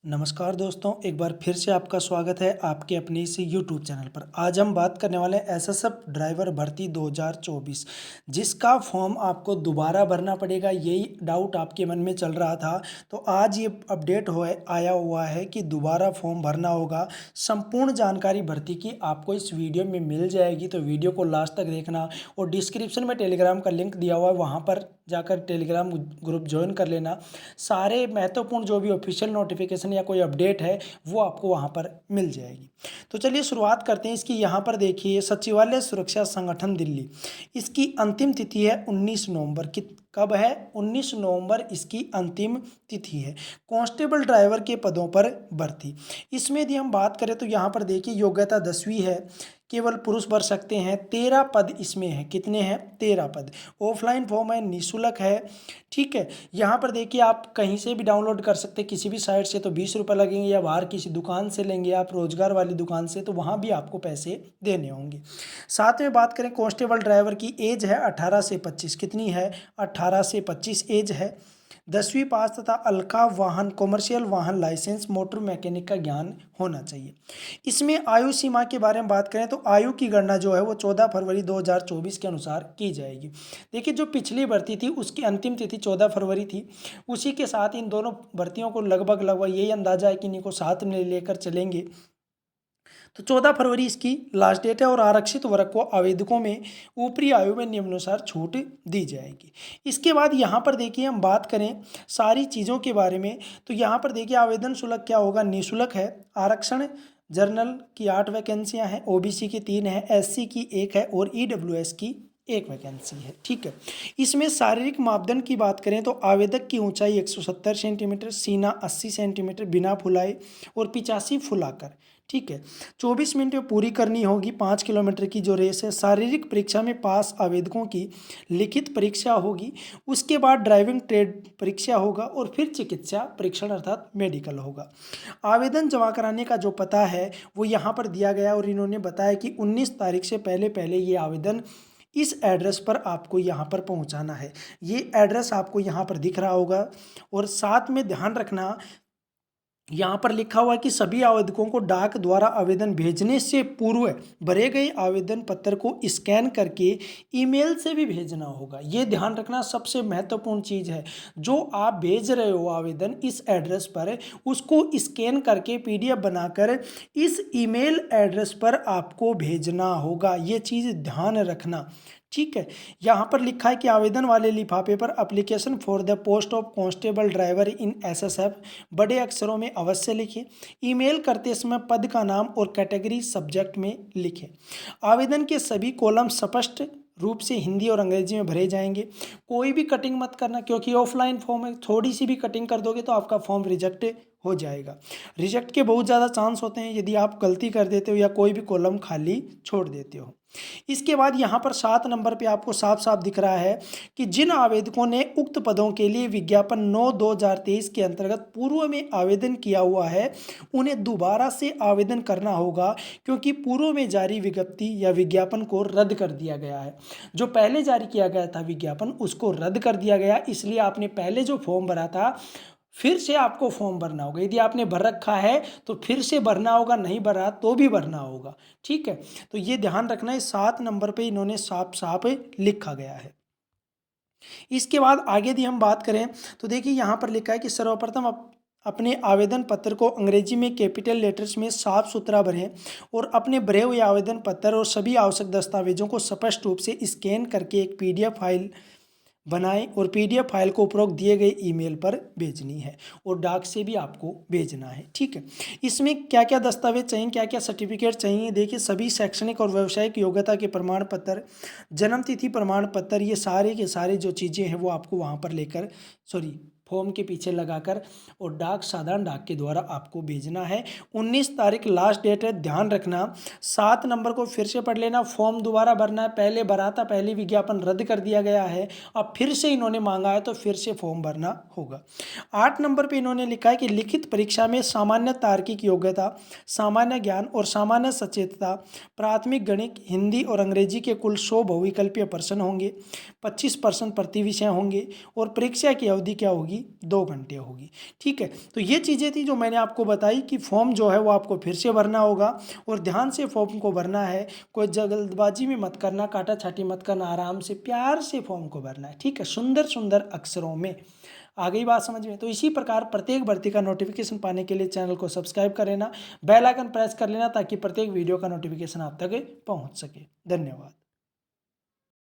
नमस्कार दोस्तों, एक बार फिर से आपका स्वागत है आपके अपने इस यूट्यूब चैनल पर। आज हम बात करने वाले हैं एसएसएफ ड्राइवर भर्ती 2024, जिसका फॉर्म आपको दोबारा भरना पड़ेगा। यही डाउट आपके मन में चल रहा था, तो आज ये अपडेट आया हुआ है कि दोबारा फॉर्म भरना होगा। संपूर्ण जानकारी भर्ती की आपको इस वीडियो में मिल जाएगी, तो वीडियो को लास्ट तक देखना। और डिस्क्रिप्शन में टेलीग्राम का लिंक दिया हुआ है, वहाँ पर जाकर टेलीग्राम ग्रुप ज्वाइन कर लेना। सारे महत्वपूर्ण जो भी ऑफिशियल नोटिफिकेशन या कोई अपडेट है वो आपको वहाँ पर मिल जाएगी। तो चलिए शुरुआत करते हैं इसकी। यहाँ पर देखिए, सचिवालय सुरक्षा संगठन दिल्ली, इसकी अंतिम तिथि है 19 नवंबर की। कब है? 19 नवंबर इसकी अंतिम तिथि है। कांस्टेबल ड्राइवर के पदों पर भर्ती। इसमें यदि हम बात करें तो यहाँ पर देखिए, योग्यता 10वीं है, केवल पुरुष भर सकते हैं। 13 पद इसमें हैं। कितने हैं? 13 पद। ऑफलाइन फॉर्म है, निःशुल्क है। ठीक है, यहाँ पर देखिए आप कहीं से भी डाउनलोड कर सकते हैं, किसी भी साइट से, तो 20 रुपये लगेंगे, या बाहर किसी दुकान से लेंगे आप, रोजगार वाली दुकान से, तो वहाँ भी आपको पैसे देने होंगे। साथ में बात करें, कांस्टेबल ड्राइवर की एज है 18 से 25। कितनी है? 18 से 25 एज है। 10वीं पास तथा अलका वाहन, कॉमर्शियल वाहन लाइसेंस, मोटर मैकेनिक का ज्ञान होना चाहिए। इसमें आयु सीमा के बारे में बात करें तो आयु की गणना जो है वो 14 फरवरी 2024 के अनुसार की जाएगी। देखिए, जो पिछली भर्ती थी उसकी अंतिम तिथि 14 फरवरी थी। उसी के साथ इन दोनों भर्तियों को लगभग यही अंदाजा है कि इन्हीं को साथ में लेकर चलेंगे। तो 14 फरवरी इसकी लास्ट डेट है। और आरक्षित वर्ग को आवेदकों में ऊपरी आयु में निम्नानुसार छूट दी जाएगी। इसके बाद यहाँ पर देखिए, हम बात करें सारी चीज़ों के बारे में, तो यहाँ पर देखिए आवेदन शुल्क क्या होगा? निःशुल्क है। आरक्षण जनरल की 8 वैकेंसियाँ हैं, ओबीसी की 3 है, एससी की 1 है और ईडब्ल्यूएस की 1 वैकेंसी है। ठीक है, इसमें शारीरिक मापदंड की बात करें तो आवेदक की ऊंचाई 170 सेंटीमीटर, सीना 80 सेंटीमीटर बिना फुलाए और 85 फुलाकर। ठीक है, 24 मिनट में पूरी करनी होगी। 5 किलोमीटर की जो रेस है। शारीरिक परीक्षा में पास आवेदकों की लिखित परीक्षा होगी, उसके बाद ड्राइविंग ट्रेड परीक्षा होगा और फिर चिकित्सा परीक्षण अर्थात मेडिकल होगा। आवेदन जमा कराने का जो पता है वो यहाँ पर दिया गया, और इन्होंने बताया कि 19 तारीख से पहले पहले ये आवेदन इस एड्रेस पर आपको यहाँ पर पहुँचाना है। ये एड्रेस आपको यहाँ पर दिख रहा होगा। और साथ में ध्यान रखना, यहाँ पर लिखा हुआ है कि सभी आवेदकों को डाक द्वारा आवेदन भेजने से पूर्व भरे गए आवेदन पत्र को स्कैन करके ईमेल से भी भेजना होगा। ये ध्यान रखना, सबसे महत्वपूर्ण चीज़ है। जो आप भेज रहे हो आवेदन इस एड्रेस पर, उसको स्कैन करके पीडीएफ बनाकर इस ईमेल एड्रेस पर आपको भेजना होगा। ये चीज़ ध्यान रखना। ठीक है, यहाँ पर लिखा है कि आवेदन वाले लिफाफे पर application for the post of constable driver in SSF बड़े अक्षरों में अवश्य लिखें। ईमेल करते समय पद का नाम और कैटेगरी सब्जेक्ट में लिखें। आवेदन के सभी कॉलम स्पष्ट रूप से हिंदी और अंग्रेजी में भरे जाएंगे। कोई भी कटिंग मत करना, क्योंकि ऑफलाइन फॉर्म है। थोड़ी सी भी कटिंग कर दोगे तो आपका फॉर्म रिजेक्ट हो जाएगा। रिजेक्ट के बहुत ज़्यादा चांस होते हैं यदि आप गलती कर देते हो या कोई भी कॉलम खाली छोड़ देते हो। इसके बाद यहाँ पर 7 नंबर पे आपको साफ साफ दिख रहा है कि जिन आवेदकों ने उक्त पदों के लिए विज्ञापन 9/2023 के अंतर्गत पूर्व में आवेदन किया हुआ है, उन्हें दोबारा से आवेदन करना होगा, क्योंकि पूर्व में जारी विज्ञप्ति या विज्ञापन को रद्द कर दिया गया है। जो पहले जारी किया गया था विज्ञापन, उसको रद्द कर दिया गया। इसलिए आपने पहले जो फॉर्म भरा था, फिर से आपको फॉर्म भरना होगा। यदि आपने भर रखा है तो फिर से भरना होगा, नहीं भरा तो भी भरना होगा। ठीक है, तो ये ध्यान रखना है। 7 नंबर पे इन्होंने साफ साफ लिखा गया है। इसके बाद आगे यदि हम बात करें तो देखिए, यहाँ पर लिखा है कि सर्वप्रथम अपने आवेदन पत्र को अंग्रेजी में कैपिटल लेटर्स में साफ सुथरा भरें और अपने भरे हुए आवेदन पत्र और सभी आवश्यक दस्तावेजों को स्पष्ट रूप से स्कैन करके एक पीडीएफ फाइल बनाएं और पीडीएफ फाइल को उपरोक्त दिए गए ईमेल पर भेजनी है, और डाक से भी आपको भेजना है। ठीक है, इसमें क्या क्या दस्तावेज चाहिए, क्या क्या सर्टिफिकेट चाहिए? देखिए, सभी शैक्षणिक और व्यावसायिक योग्यता के प्रमाण पत्र, जन्म तिथि प्रमाण पत्र, ये सारे के सारे जो चीज़ें हैं वो आपको वहाँ पर लेकर, सॉरी, फॉर्म के पीछे लगाकर और साधारण डाक के द्वारा आपको भेजना है। 19 तारीख लास्ट डेट है, ध्यान रखना। 7 नंबर को फिर से पढ़ लेना। फॉर्म दोबारा भरना है। पहले भरा था, पहले विज्ञापन रद्द कर दिया गया है, अब फिर से इन्होंने मांगा है तो फिर से फॉर्म भरना होगा। 8 नंबर पे इन्होंने लिखा है कि लिखित परीक्षा में सामान्य तार्किक योग्यता, सामान्य ज्ञान और सामान्य सचेतता, प्राथमिक गणित, हिंदी और अंग्रेजी के कुल 100 बहुविकल्पीय प्रश्न होंगे। 25% प्रति विषय होंगे और परीक्षा की अवधि क्या होगी? होगी 2 घंटे होगी। ठीक है, तो ये चीज़ें थी जो मैंने आपको बताई कि फॉर्म जो है वो आपको फिर से भरना होगा और ध्यान से फॉर्म को भरना है। कोई जल्दबाजी में मत करना, काटा छाटी मत करना, आराम से प्यार से फॉर्म को भरना है। ठीक है, सुंदर सुंदर अक्षरों में। आ गई बात समझ में? तो इसी प्रकार प्रत्येक भर्ती का नोटिफिकेशन पाने के लिए चैनल को सब्सक्राइब कर लेना, बेल आइकन प्रेस कर लेना ताकि प्रत्येक वीडियो का नोटिफिकेशन आप तक पहुंच सके। धन्यवाद।